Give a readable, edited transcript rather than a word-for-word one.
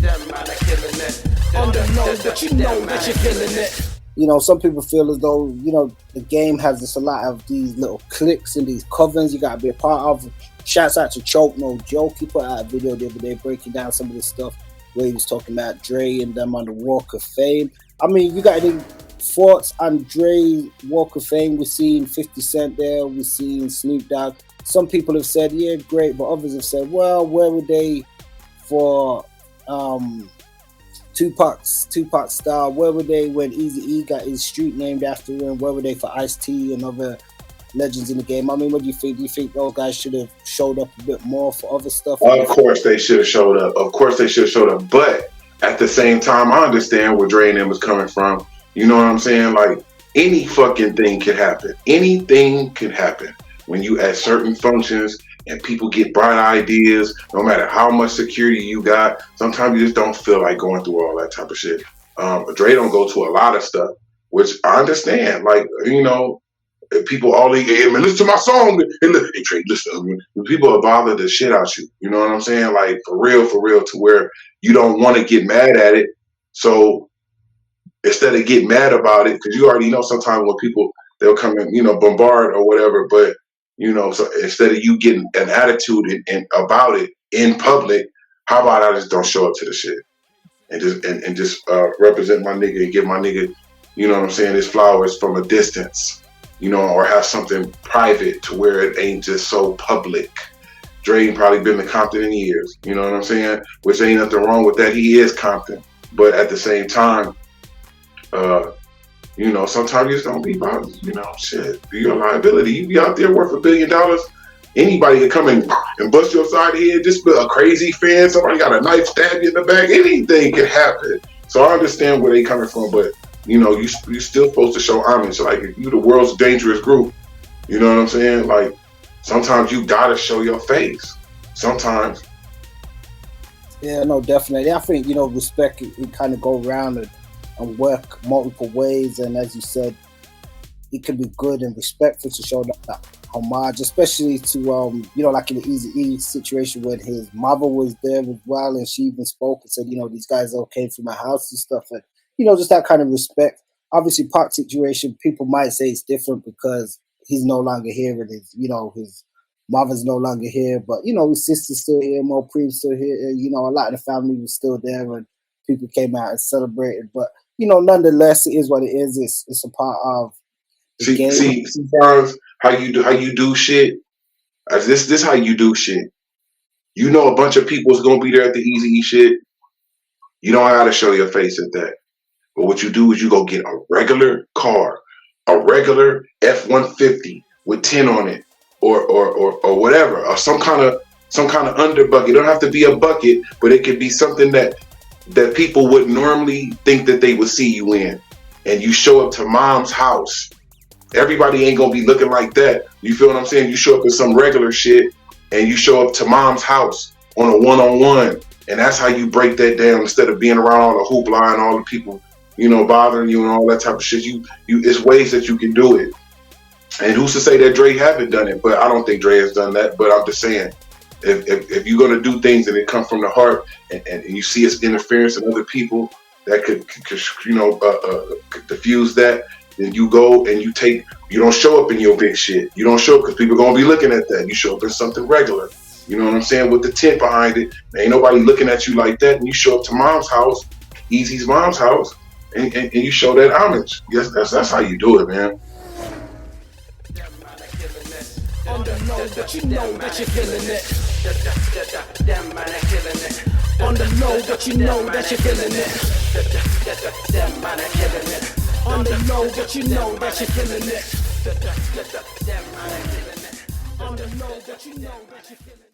On the low, but you know that you're killing it. You know, some people feel as though, you know, the game has just a lot of these little clicks and these covens you got to be a part of. Shouts out to Choke No Joke. He put out a video the other day breaking down some of this stuff where he was talking about Dre and them on the Walk of Fame. I mean, you got any thoughts on Dre's Walk of Fame? We've seen 50 Cent there. We've seen Snoop Dogg. Some people have said, yeah, great. But others have said, well, where were they for Tupac star? Where were they when Eazy-E got his street named after him? Where were they for Ice-T and other legends in the game? I mean, what do you think? Do you think those guys should have showed up a bit more for other stuff? Of course they should have showed up. Of course they should have showed up. But at the same time, I understand where Dre and them was coming from. You know what I'm saying? Like, any fucking thing can happen. Anything can happen when you at certain functions and people get bright ideas. No matter how much security you got, sometimes you just don't feel like going through all that type of shit. Dre don't go to a lot of stuff, which I understand. Like, you know, people all hey man, listen to my song. Hey, Dre, listen. People will bother the shit out you. You know what I'm saying? Like, for real, to where you don't want to get mad at it. So instead of getting mad about it, because you already know sometimes when people, they'll come and, you know, bombard or whatever, but, you know, so instead of you getting an attitude about it in public, how about I just don't show up to the shit and just represent my nigga and give my nigga, you know what I'm saying, his flowers from a distance, you know, or have something private to where it ain't just so public. Dre ain't probably been to Compton in years, you know what I'm saying? Which ain't nothing wrong with that. He is Compton. But at the same time, you know, sometimes you just don't be bothered, you know, shit. You're a liability. You be out there worth $1 billion. Anybody can come and bust your side of the head. Just a crazy fan. Somebody got a knife, stab you in the back. Anything can happen. So I understand where they coming from, but, you know, you still supposed to show homage. Like, if you the world's dangerous group, you know what I'm saying? Like, sometimes you gotta show your face. Sometimes. Yeah, no, definitely. I think, you know, respect it kind of go around and work multiple ways, and as you said, it can be good and respectful to show that homage, especially to you know, like in the Eazy-E situation when his mother was there as well, and she even spoke and said, you know, these guys all came from my house and stuff, and, you know, just that kind of respect. Obviously, Pac situation, people might say it's different because he's no longer here and his, you know, his mother's no longer here, but, you know, his sister's still here, Mo Preem's still here, you know, a lot of the family was still there and people came out and celebrated, but, you know, nonetheless, it is what it is. It's a part of the game. See, sometimes how you do shit. This how you do shit. You know, a bunch of people's gonna be there at the Eazy-E shit. You don't gotta show your face at that. But what you do is you go get a regular car, a regular F-150 with 10 on it, or whatever, or some kind of under bucket. It don't have to be a bucket, but it could be something that people would normally think that they would see you in. And you show up to mom's house. Everybody ain't gonna be looking like that. You feel what I'm saying? You show up in some regular shit and you show up to mom's house on a one-on-one. And that's how you break that down instead of being around all the hoopla and all the people, you know, bothering you and all that type of shit. It's ways that you can do it. And who's to say that Dre haven't done it? But I don't think Dre has done that. But I'm just saying, if you're gonna do things and it come from the heart, and you see it's interference in other people that could you know, diffuse that, then you go and you don't show up in your big shit. You don't show up because people are gonna be looking at that. You show up in something regular. You know what I'm saying? With the tent behind it. Ain't nobody looking at you like that. And you show up to mom's house, Eazy's mom's house, and you show that homage. Yes, that's how you do it, man. On the low, but you know that you're feeling it. On the low, but you know that you're feeling it. On the low, but you know that you're feeling it. On the low, but you know that you're feeling it.